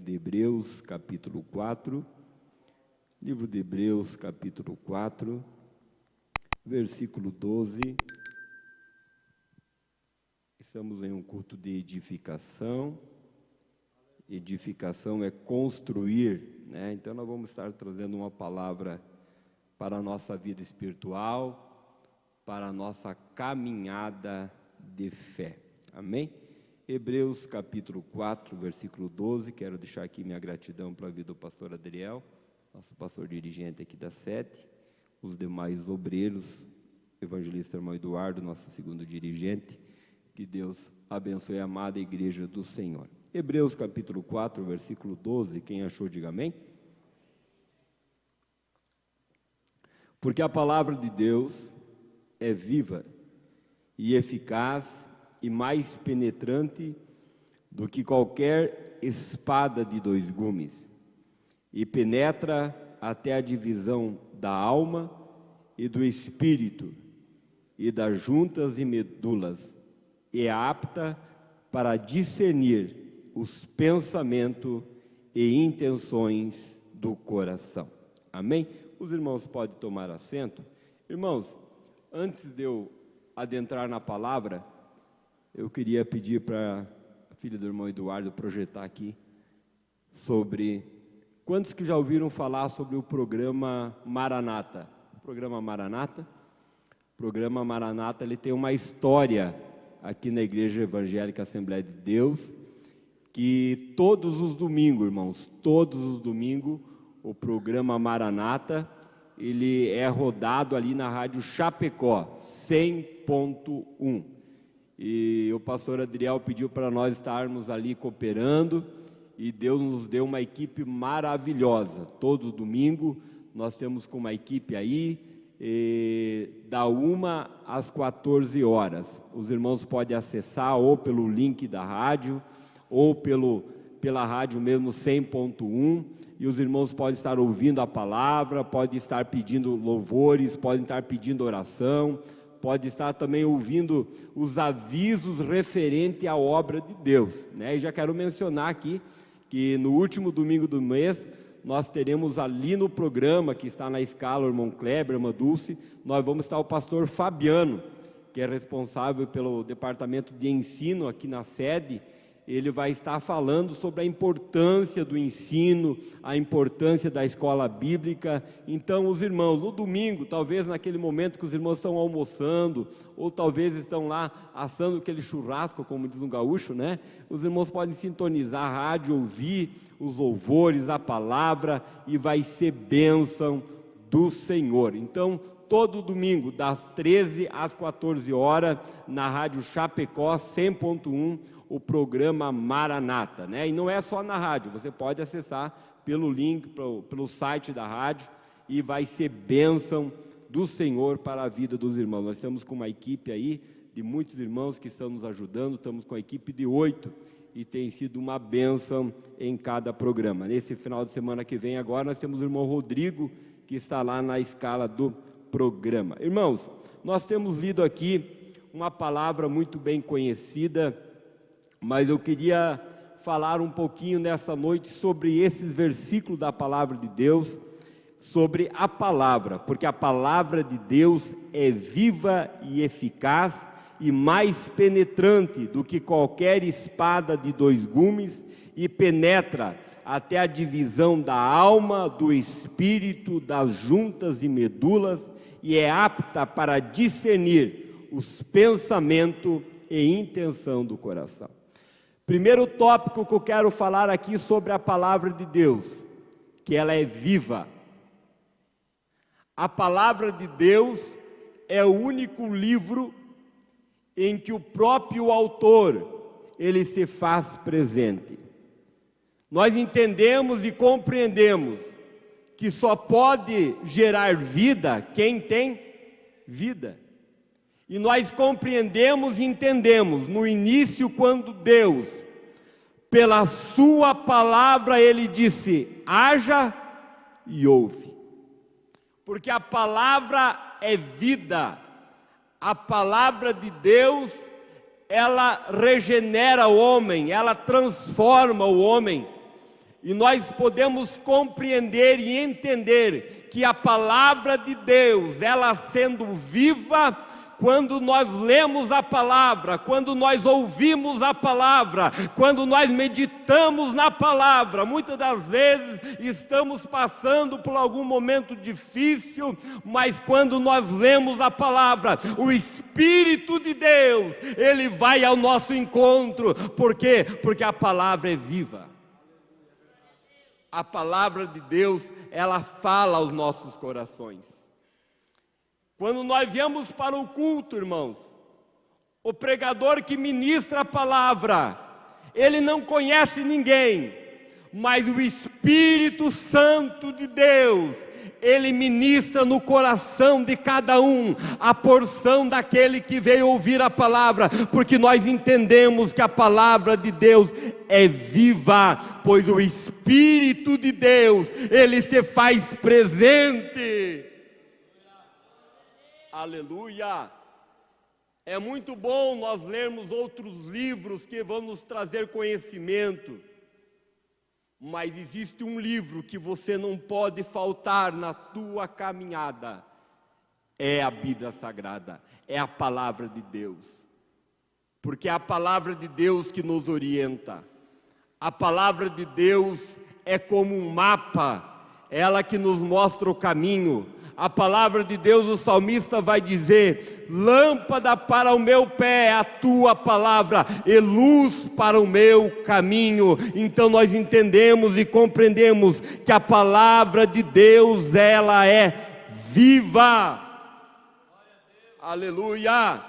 de Hebreus, capítulo 4. Livro de Hebreus, capítulo 4, versículo 12. Estamos em um culto de edificação. Edificação é construir, né? Então nós vamos estar trazendo uma palavra para a nossa vida espiritual, para a nossa caminhada de fé. Amém? Hebreus capítulo 4, versículo 12. Quero deixar aqui minha gratidão para a vida do pastor Adriel, nosso pastor dirigente aqui da sede, os demais obreiros, evangelista irmão Eduardo, nosso segundo dirigente. Que Deus abençoe a amada igreja do Senhor. Hebreus capítulo 4, versículo 12, quem achou, diga amém. Porque a palavra de Deus é viva e eficaz e mais penetrante do que qualquer espada de dois gumes, e penetra até a divisão da alma e do espírito e das juntas e medulas, e é apta para discernir os pensamentos e intenções do coração. Amém? Os irmãos podem tomar assento. Irmãos, antes de eu adentrar na palavra, eu queria pedir para a filha do irmão Eduardo projetar aqui sobre... Quantos que já ouviram falar sobre o programa Maranata? O programa Maranata? O programa Maranata, ele tem uma história aqui na Igreja Evangélica Assembleia de Deus, que todos os domingos, irmãos, todos os domingos, o programa Maranata, ele é rodado ali na Rádio Chapecó, 100.1. E o pastor Adriel pediu para nós estarmos ali cooperando, e Deus nos deu uma equipe maravilhosa. Todo domingo nós temos com uma equipe aí, da 1 às 14 horas. Os irmãos podem acessar ou pelo link da rádio, ou pela rádio mesmo 100.1, e os irmãos podem estar ouvindo a palavra, podem estar pedindo louvores, podem estar pedindo oração, pode estar também ouvindo os avisos referentes à obra de Deus, né? E já quero mencionar aqui que no último domingo do mês nós teremos ali no programa, que está na escala, o irmão Kleber, a irmã Dulce, nós vamos estar o pastor Fabiano, que é responsável pelo departamento de ensino aqui na sede. Ele vai estar falando sobre a importância do ensino, a importância da escola bíblica. Então, os irmãos, no domingo, talvez naquele momento que os irmãos estão almoçando, ou talvez estão lá assando aquele churrasco, como diz um gaúcho, né? Os irmãos podem sintonizar a rádio, ouvir os louvores, a palavra, e vai ser bênção do Senhor. Então, todo domingo, das 13 às 14 horas, na Rádio Chapecó 100.1, o programa Maranata, né? E não é só na rádio, você pode acessar pelo link, pelo site da rádio, e vai ser bênção do Senhor para a vida dos irmãos. Nós estamos com uma equipe aí, de muitos irmãos que estão nos ajudando, estamos com a equipe de 8, e tem sido uma bênção em cada programa. Nesse final de semana que vem agora, nós temos o irmão Rodrigo, que está lá na escala do programa. Irmãos, nós temos lido aqui uma palavra muito bem conhecida, mas eu queria falar um pouquinho nessa noite sobre esses versículos da palavra de Deus, sobre a palavra, porque a palavra de Deus é viva e eficaz e mais penetrante do que qualquer espada de dois gumes, e penetra até a divisão da alma, do espírito, das juntas e medulas, e é apta para discernir os pensamentos e intenção do coração. Primeiro tópico que eu quero falar aqui sobre a palavra de Deus, que ela é viva. A palavra de Deus é o único livro em que o próprio autor, ele se faz presente. Nós entendemos e compreendemos que só pode gerar vida quem tem vida. E nós compreendemos e entendemos, no início, quando Deus, pela sua palavra, Ele disse, haja e houve. Porque a palavra é vida, a palavra de Deus, ela regenera o homem, ela transforma o homem, e nós podemos compreender e entender que a palavra de Deus, ela sendo viva, quando nós lemos a palavra, quando nós ouvimos a palavra, quando nós meditamos na palavra, muitas das vezes estamos passando por algum momento difícil, mas quando nós lemos a palavra, o Espírito de Deus, ele vai ao nosso encontro. Por quê? Porque a palavra é viva. A palavra de Deus, ela fala aos nossos corações. Quando nós viemos para o culto, irmãos, o pregador que ministra a palavra, ele não conhece ninguém, mas o Espírito Santo de Deus, ele ministra no coração de cada um a porção daquele que veio ouvir a palavra, porque nós entendemos que a palavra de Deus é viva, pois o Espírito de Deus, ele se faz presente. Aleluia! É muito bom nós lermos outros livros que vão nos trazer conhecimento, mas existe um livro que você não pode faltar na tua caminhada, é a Bíblia Sagrada, é a palavra de Deus, porque é a palavra de Deus que nos orienta, a palavra de Deus é como um mapa, ela que nos mostra o caminho. A palavra de Deus, o salmista vai dizer: lâmpada para o meu pé é a tua palavra, e luz para o meu caminho. Então nós entendemos e compreendemos que a palavra de Deus, ela é viva. Aleluia!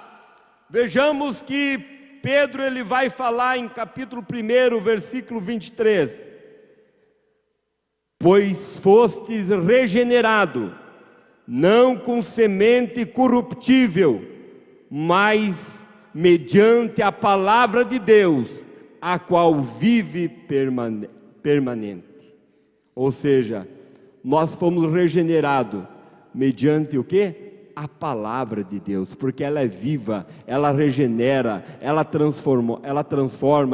Vejamos que Pedro, ele vai falar em capítulo 1, versículo 23. Pois fostes regenerado, não com semente corruptível, mas mediante a palavra de Deus, a qual vive permanente. Ou seja, nós fomos regenerados mediante o quê? A palavra de Deus, porque ela é viva, ela regenera, ela transforma,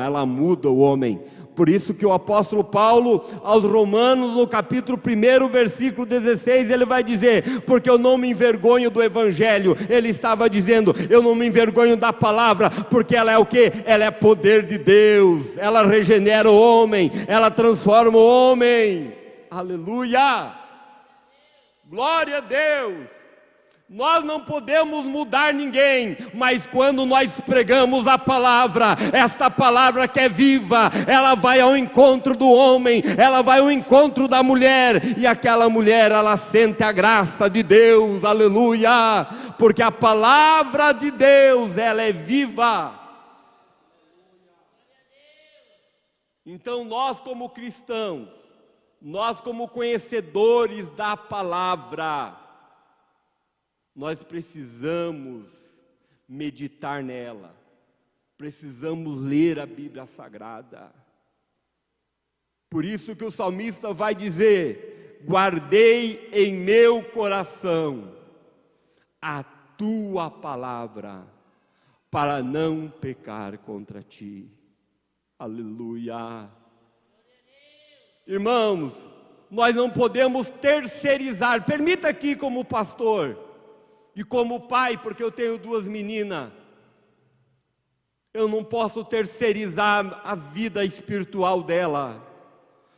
ela muda o homem. Por isso que o apóstolo Paulo, aos Romanos, no capítulo 1, versículo 16, ele vai dizer: porque eu não me envergonho do Evangelho. Ele estava dizendo: eu não me envergonho da palavra, porque ela é o quê? Ela é poder de Deus, ela regenera o homem, ela transforma o homem. Aleluia! Glória a Deus! Nós não podemos mudar ninguém, mas quando nós pregamos a palavra, esta palavra que é viva, ela vai ao encontro do homem, ela vai ao encontro da mulher, e aquela mulher, ela sente a graça de Deus, aleluia, porque a palavra de Deus, ela é viva. Então nós como cristãos, nós como conhecedores da palavra, nós precisamos meditar nela, precisamos ler a Bíblia Sagrada. Por isso que o salmista vai dizer: guardei em meu coração a tua palavra, para não pecar contra ti. Aleluia! Irmãos, nós não podemos terceirizar. Permita aqui, como pastor e como pai, porque eu tenho 2 meninas, eu não posso terceirizar a vida espiritual dela.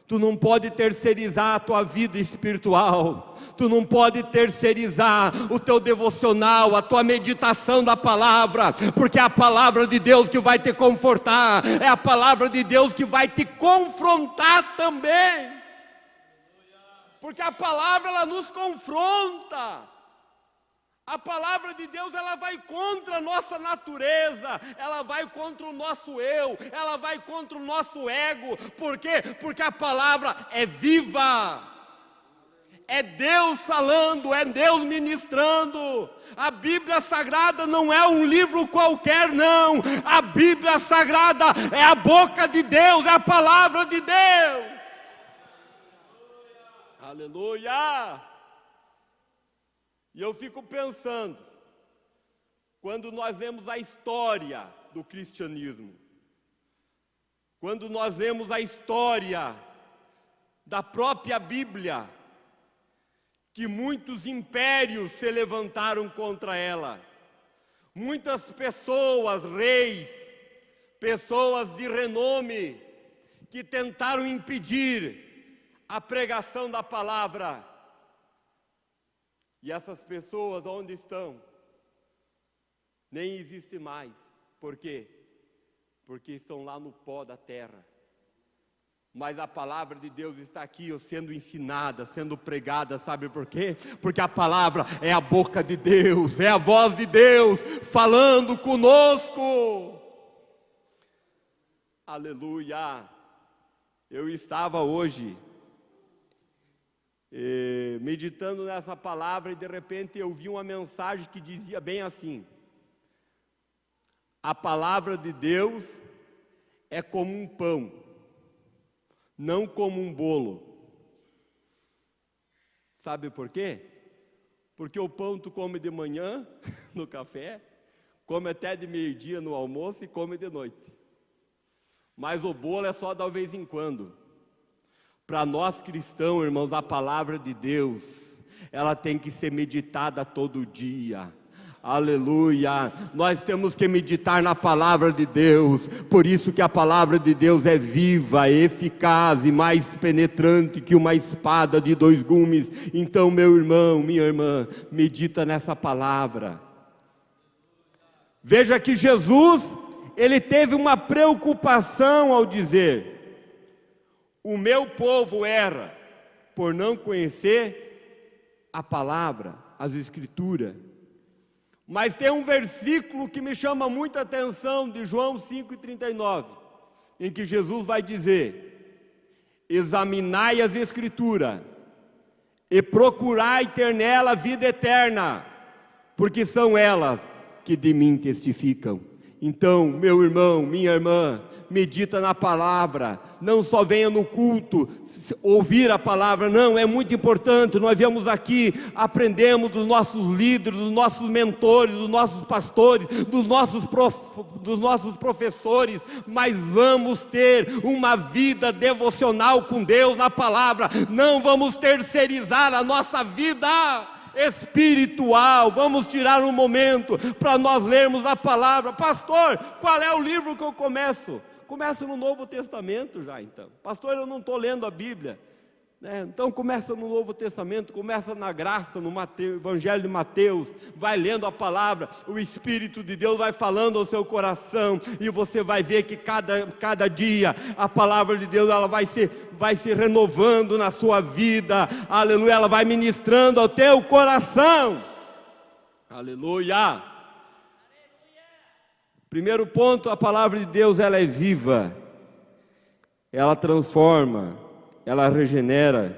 Tu não pode terceirizar a tua vida espiritual. Tu não pode terceirizar o teu devocional, a tua meditação da palavra, porque é a palavra de Deus que vai te confortar, é a palavra de Deus que vai te confrontar também, porque a palavra, ela nos confronta. A palavra de Deus, ela vai contra a nossa natureza, ela vai contra o nosso eu, ela vai contra o nosso ego. Por quê? Porque a palavra é viva, é Deus falando, é Deus ministrando. A Bíblia Sagrada não é um livro qualquer, não. A Bíblia Sagrada é a boca de Deus, é a palavra de Deus. Aleluia! E eu fico pensando, quando nós vemos a história do cristianismo, quando nós vemos a história da própria Bíblia que muitos impérios se levantaram contra ela. Muitas pessoas, reis, pessoas de renome, que tentaram impedir a pregação da palavra. E essas pessoas, onde estão? Nem existem mais. Por quê? Porque estão lá no pó da terra. Mas a palavra de Deus está aqui, sendo ensinada, sendo pregada, sabe por quê? Porque a palavra é a boca de Deus, é a voz de Deus falando conosco. Aleluia! Eu estava hoje meditando nessa palavra e de repente eu vi uma mensagem que dizia bem assim: a palavra de Deus é como um pão, não como um bolo. Sabe por quê? Porque o pão tu come de manhã, no café, come até de meio-dia no almoço e come de noite. Mas o bolo é só de vez em quando. Para nós cristãos, irmãos, a palavra de Deus, ela tem que ser meditada todo dia. Aleluia, nós temos que meditar na palavra de Deus, por isso que a palavra de Deus é viva, eficaz e mais penetrante que uma espada de 2 gumes. Então, meu irmão, minha irmã, medita nessa palavra. Veja que Jesus, ele teve uma preocupação ao dizer: o meu povo erra por não conhecer a palavra, as escrituras. Mas tem um versículo que me chama muita atenção, de João 5,39, em que Jesus vai dizer: examinai as escrituras e procurai ter nela vida eterna, porque são elas que de mim testificam. Então, meu irmão, minha irmã, medita na palavra, não só venha no culto ouvir a palavra, não, é muito importante. Nós viemos aqui, aprendemos dos nossos líderes, dos nossos mentores, dos nossos pastores, dos nossos professores, mas vamos ter uma vida devocional com Deus na palavra, não vamos terceirizar a nossa vida espiritual. Vamos tirar um momento para nós lermos a palavra. Pastor, qual é o livro que eu começo? Começa no Novo Testamento já, então. Pastor, eu não estou lendo a Bíblia, né? Então começa no Novo Testamento, começa na graça, no Evangelho de Mateus, vai lendo a palavra, o Espírito de Deus vai falando ao seu coração, e você vai ver que cada dia a palavra de Deus ela vai se renovando na sua vida, aleluia, ela vai ministrando ao teu coração, aleluia. Primeiro ponto, a palavra de Deus ela é viva, ela transforma, ela regenera.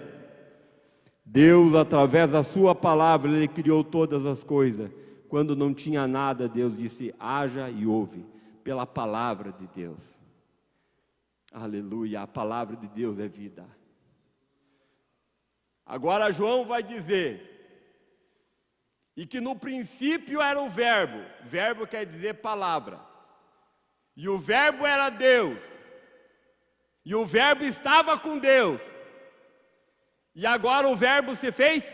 Deus, através da sua palavra, Ele criou todas as coisas. Quando não tinha nada, Deus disse: haja e ouve, pela palavra de Deus. Aleluia, a palavra de Deus é vida. Agora João vai dizer, e que no princípio era o verbo quer dizer palavra, e o verbo era Deus, e o verbo estava com Deus, e agora o verbo se fez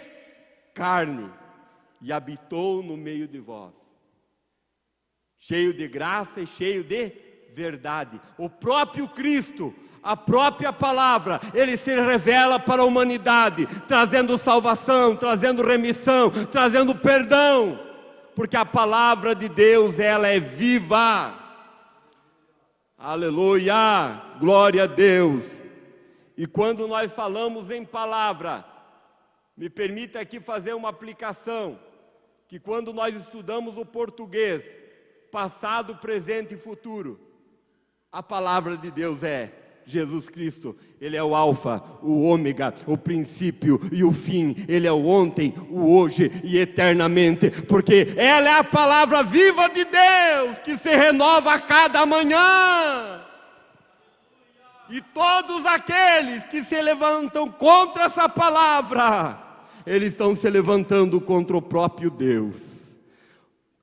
carne, e habitou no meio de vós, cheio de graça e cheio de verdade. O próprio Cristo, a própria palavra, Ele se revela para a humanidade, trazendo salvação, trazendo remissão, trazendo perdão, porque a palavra de Deus, ela é viva. Aleluia, glória a Deus. E quando nós falamos em palavra, me permita aqui fazer uma aplicação, que quando nós estudamos o português, passado, presente e futuro, a palavra de Deus é Jesus Cristo. Ele é o alfa, o ômega, o princípio e o fim. Ele é o ontem, o hoje e eternamente, porque ela é a palavra viva de Deus, que se renova a cada manhã. E todos aqueles que se levantam contra essa palavra, eles estão se levantando contra o próprio Deus.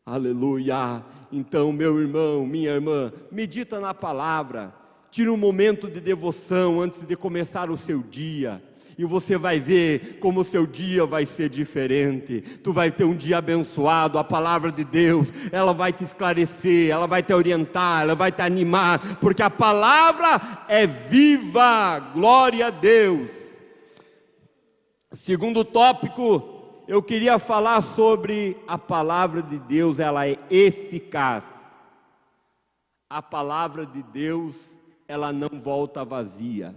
Aleluia. Então, meu irmão, minha irmã, medita na palavra. Tire um momento de devoção antes de começar o seu dia. E você vai ver como o seu dia vai ser diferente. Tu vai ter um dia abençoado. A palavra de Deus, ela vai te esclarecer, ela vai te orientar, ela vai te animar, porque a palavra é viva. Glória a Deus. Segundo tópico, eu queria falar sobre a palavra de Deus. Ela é eficaz. A palavra de Deus, ela não volta vazia.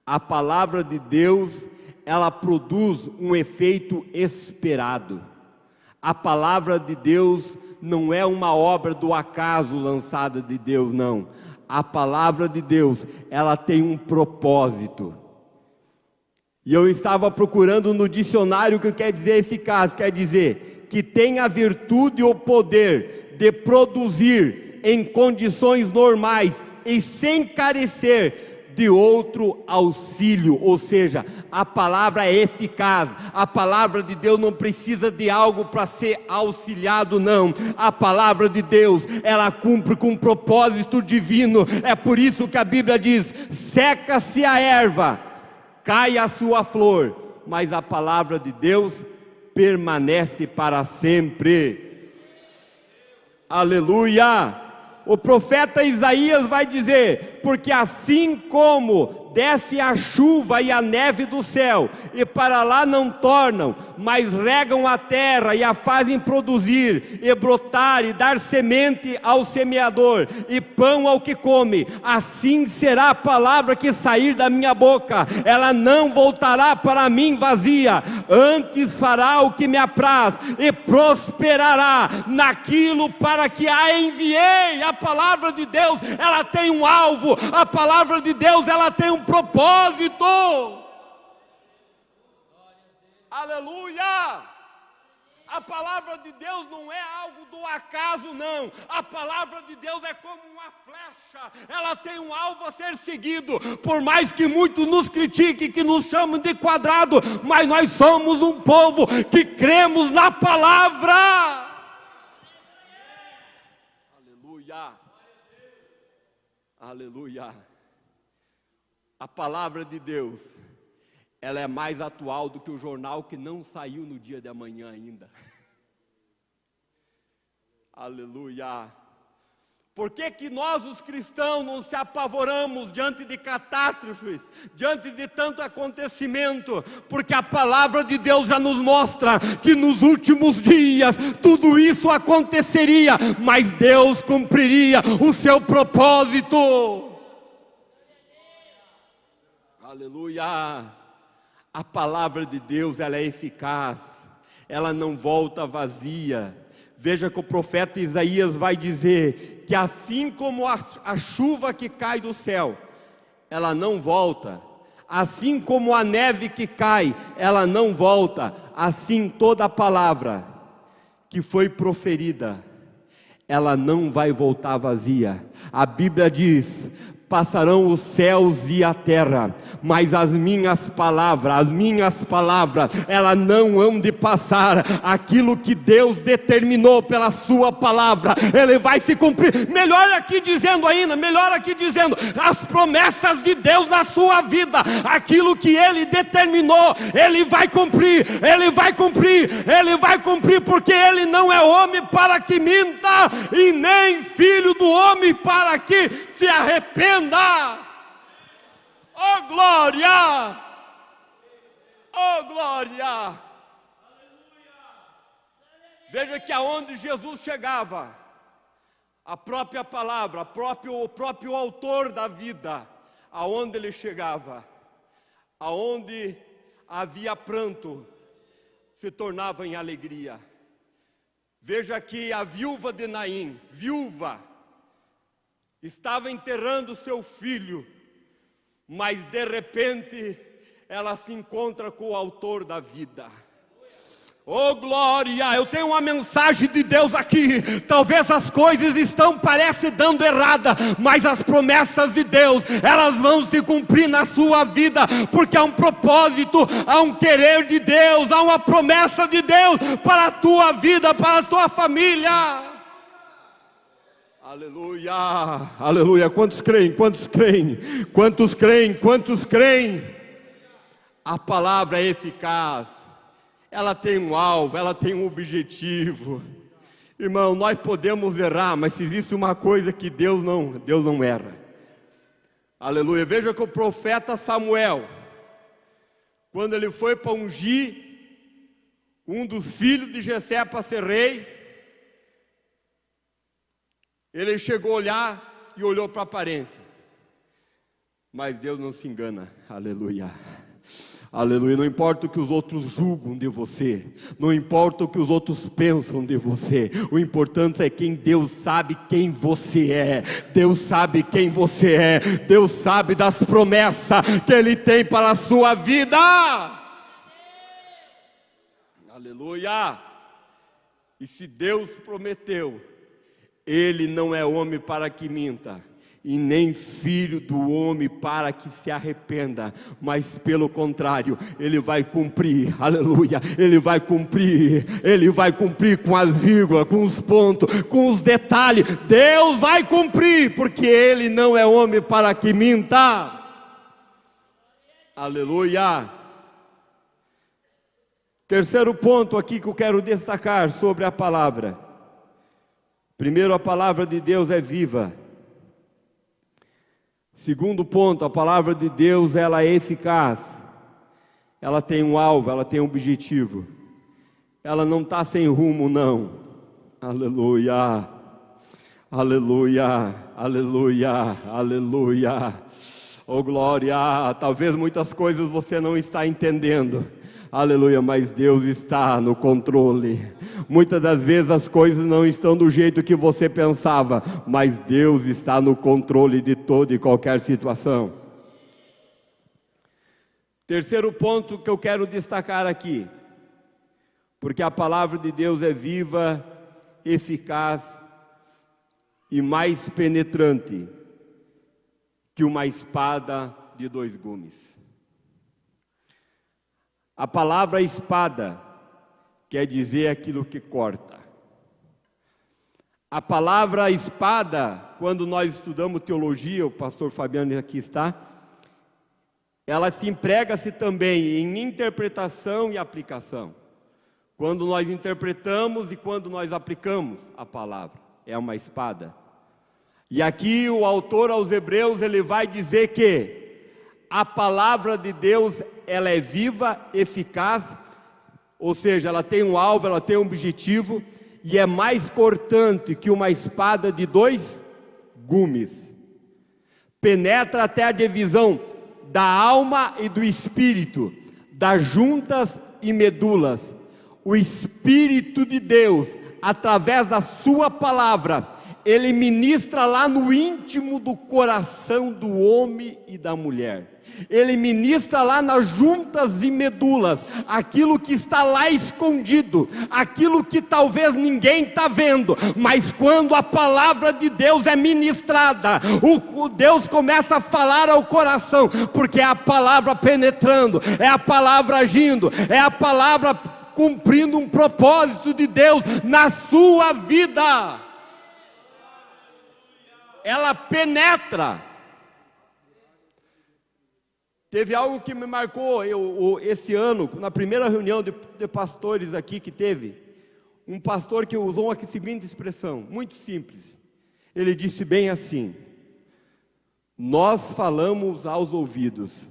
A palavra de Deus, ela produz um efeito esperado. A palavra de Deus não é uma obra do acaso lançada de Deus, não. A palavra de Deus, ela tem um propósito. E eu estava procurando no dicionário o que quer dizer eficaz. Quer dizer que tem a virtude ou poder de produzir em condições normais e sem carecer de outro auxílio. Ou seja, a palavra é eficaz. A palavra de Deus não precisa de algo para ser auxiliado, não. A palavra de Deus, ela cumpre com um propósito divino. É por isso que a Bíblia diz: seca-se a erva, cai a sua flor, mas a palavra de Deus permanece para sempre. Aleluia! O profeta Isaías vai dizer: porque assim como desce a chuva e a neve do céu, e para lá não tornam, mas regam a terra e a fazem produzir, e brotar, e dar semente ao semeador, e pão ao que come, assim será a palavra que sair da minha boca. Ela não voltará para mim vazia, antes fará o que me apraz, e prosperará naquilo para que a enviei. A palavra de Deus, ela tem um alvo. A palavra de Deus, ela tem um propósito. Aleluia! A palavra de Deus não é algo do acaso, não. A palavra de Deus é como uma flecha. Ela tem um alvo a ser seguido. Por mais que muitos nos critiquem, que nos chamem de quadrado, mas nós somos um povo que cremos na palavra. Aleluia! Aleluia! A palavra de Deus, ela é mais atual do que o jornal que não saiu no dia de amanhã ainda. Aleluia! Por que que nós, os cristãos, não se apavoramos diante de catástrofes, diante de tanto acontecimento? Porque a palavra de Deus já nos mostra que nos últimos dias tudo isso aconteceria, mas Deus cumpriria o seu propósito. Aleluia! A palavra de Deus, ela é eficaz, ela não volta vazia. Veja que o profeta Isaías vai dizer que assim como a chuva que cai do céu, ela não volta, assim como a neve que cai, ela não volta, assim toda a palavra que foi proferida, ela não vai voltar vazia. A Bíblia diz: passarão os céus e a terra, mas as minhas palavras, elas não hão de passar. Aquilo que Deus determinou pela sua palavra, ele vai se cumprir. Melhor aqui dizendo, as promessas de Deus na sua vida, aquilo que ele determinou, ele vai cumprir, porque ele não é homem para que minta, e nem filho do homem para que se arrependa. Oh glória! Oh glória! Veja que aonde Jesus chegava, a própria palavra, o próprio autor da vida, aonde ele chegava, aonde havia pranto, se tornava em alegria. Veja que a viúva de Naim, estava enterrando seu filho, mas de repente ela se encontra com o autor da vida. Oh glória! Eu tenho uma mensagem de Deus aqui. Talvez as coisas parecem dando errada, mas as promessas de Deus, elas vão se cumprir na sua vida, porque há um propósito, há um querer de Deus, há uma promessa de Deus para a tua vida, para a tua família. Aleluia, aleluia. Quantos creem? Quantos creem? Quantos creem? Quantos creem? A palavra é eficaz. Ela tem um alvo, ela tem um objetivo. Irmão, nós podemos errar, mas se existe uma coisa que Deus não erra. Aleluia. Veja que o profeta Samuel, quando ele foi para ungir um dos filhos de Jessé para ser rei, ele chegou a olhar e olhou para a aparência. Mas Deus não se engana. Aleluia. Aleluia. Não importa o que os outros julgam de você, não importa o que os outros pensam de você, o importante é quem Deus sabe quem você é. Deus sabe quem você é. Deus sabe das promessas que Ele tem para a sua vida. Aleluia. E se Deus prometeu, Ele não é homem para que minta, e nem filho do homem para que se arrependa, mas pelo contrário, Ele vai cumprir. Aleluia. Ele vai cumprir com as vírgulas, com os pontos, com os detalhes. Deus vai cumprir, porque Ele não é homem para que minta. Aleluia. Terceiro ponto aqui que eu quero destacar sobre a palavra. Primeiro, a palavra de Deus é viva. Segundo ponto, a palavra de Deus, ela é eficaz. Ela tem um alvo, ela tem um objetivo. Ela não está sem rumo, não. Aleluia, aleluia, aleluia, aleluia. Oh glória, talvez muitas coisas você não está entendendo. Aleluia, mas Deus está no controle. Muitas das vezes as coisas não estão do jeito que você pensava, mas Deus está no controle de toda e qualquer situação. Terceiro ponto que eu quero destacar aqui, porque a palavra de Deus é viva, eficaz e mais penetrante que uma espada de 2 gumes. A palavra espada quer dizer aquilo que corta. A palavra espada, quando nós estudamos teologia, o pastor Fabiano aqui está, ela se emprega-se também em interpretação e aplicação. Quando nós interpretamos e quando nós aplicamos a palavra, é uma espada. E aqui o autor aos Hebreus, ele vai dizer que a palavra de Deus, ela é viva, eficaz, ou seja, ela tem um alvo, ela tem um objetivo, e é mais cortante que uma espada de 2 gumes. Penetra até a divisão da alma e do espírito, das juntas e medulas. O Espírito de Deus, através da sua palavra, Ele ministra lá no íntimo do coração do homem e da mulher. Ele ministra lá nas juntas e medulas, aquilo que está lá escondido, aquilo que talvez ninguém está vendo, mas quando a palavra de Deus é ministrada, Deus começa a falar ao coração, porque é a palavra penetrando, é a palavra agindo, é a palavra cumprindo um propósito de Deus na sua vida. Ela penetra. Teve algo que me marcou esse ano, na primeira reunião de pastores aqui que teve, um pastor que usou a seguinte expressão, muito simples. Ele disse bem assim: nós falamos aos ouvidos,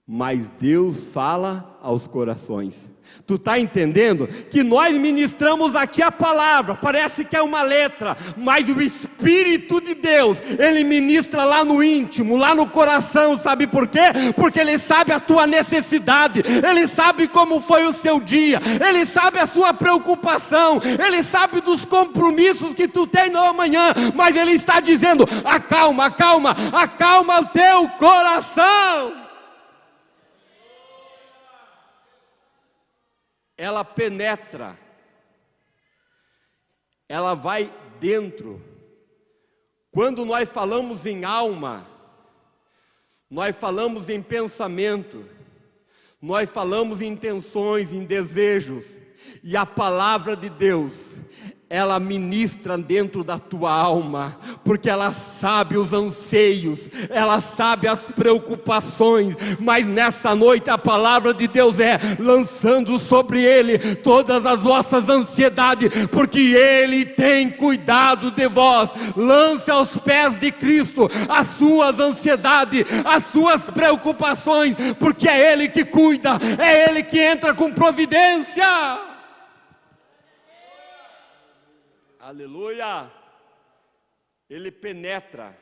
mas Deus fala aos corações. Tu está entendendo? Que nós ministramos aqui a palavra, parece que é uma letra, mas o Espírito de Deus, Ele ministra lá no íntimo, lá no coração, sabe por quê? Porque Ele sabe a tua necessidade, Ele sabe como foi o seu dia, Ele sabe a sua preocupação, Ele sabe dos compromissos que tu tem no amanhã, mas Ele está dizendo: acalma, acalma, acalma o teu coração. Ela penetra, ela vai dentro. Quando nós falamos em alma, nós falamos em pensamento, nós falamos em intenções, em desejos, e a palavra de Deus, ela ministra dentro da tua alma, porque ela sabe os anseios, ela sabe as preocupações, mas nessa noite a palavra de Deus é lançando sobre ele todas as vossas ansiedades, porque ele tem cuidado de vós. Lance aos pés de Cristo as suas ansiedades, as suas preocupações, porque é ele que cuida, é ele que entra com providência. Aleluia! Ele penetra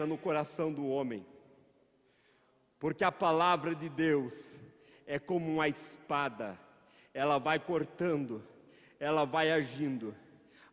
no coração do homem, porque a palavra de Deus é como uma espada, ela vai cortando, ela vai agindo.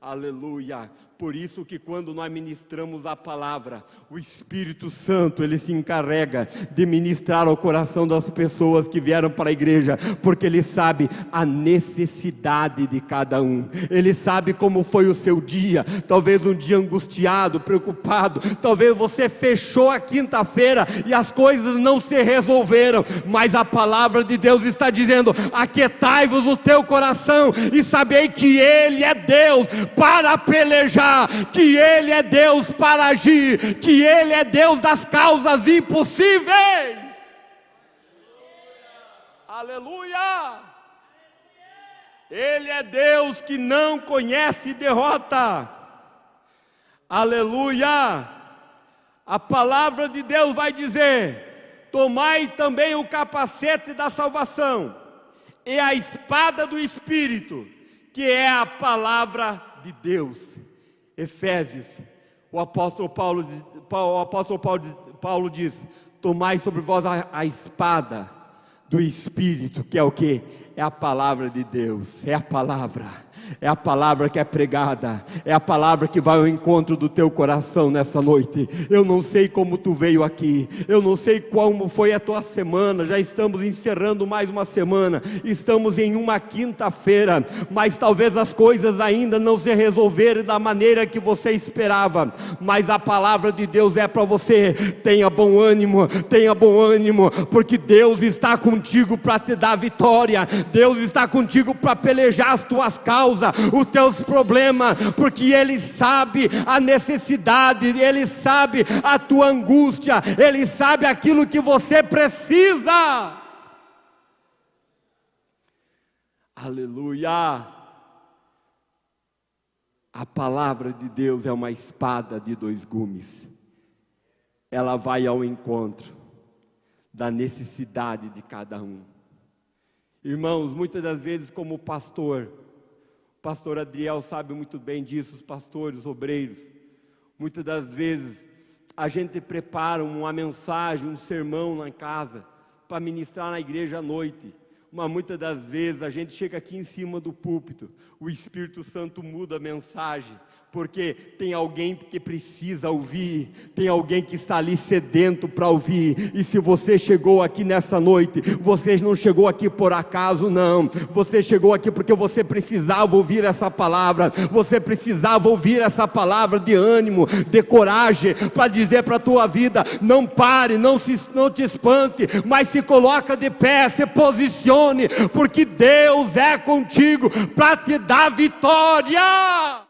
Aleluia! Por isso que quando nós ministramos a palavra, o Espírito Santo, ele se encarrega de ministrar ao coração das pessoas que vieram para a igreja, porque ele sabe a necessidade de cada um, ele sabe como foi o seu dia, talvez um dia angustiado, preocupado, talvez você fechou a quinta-feira e as coisas não se resolveram, mas a palavra de Deus está dizendo: aquietai-vos o teu coração e sabei que ele é Deus para pelejar, que ele é Deus para agir, que ele é Deus das causas impossíveis. Aleluia! Ele é Deus que não conhece derrota. Aleluia! A palavra de Deus vai dizer: tomai também o capacete da salvação e a espada do Espírito, que é a palavra de Deus. Efésios, o apóstolo Paulo diz: tomai sobre vós a espada do Espírito, que é o que? É a palavra de Deus, é a palavra que é pregada, é a palavra que vai ao encontro do teu coração nessa noite. Eu não sei como tu veio aqui, eu não sei como foi a tua semana, já estamos encerrando mais uma semana, estamos em uma quinta-feira, mas talvez as coisas ainda não se resolveram da maneira que você esperava, mas a palavra de Deus é para você: tenha bom ânimo, porque Deus está contigo para te dar vitória, Deus está contigo para pelejar as tuas causas, os teus problemas, porque Ele sabe a necessidade, Ele sabe a tua angústia, Ele sabe aquilo que você precisa. Aleluia! A palavra de Deus é uma espada de dois gumes, ela vai ao encontro da necessidade de cada um. Irmãos, muitas das vezes, como o pastor Adriel sabe muito bem disso, os pastores, os obreiros, muitas das vezes a gente prepara uma mensagem, um sermão na casa, para ministrar na igreja à noite, mas muitas das vezes a gente chega aqui em cima do púlpito, o Espírito Santo muda a mensagem, porque tem alguém que precisa ouvir, tem alguém que está ali sedento para ouvir. E se você chegou aqui nessa noite, você não chegou aqui por acaso, não, você chegou aqui porque você precisava ouvir essa palavra, você precisava ouvir essa palavra de ânimo, de coragem, para dizer para a tua vida: não pare, não te espante, mas se coloca de pé, se posicione, porque Deus é contigo para te dar vitória.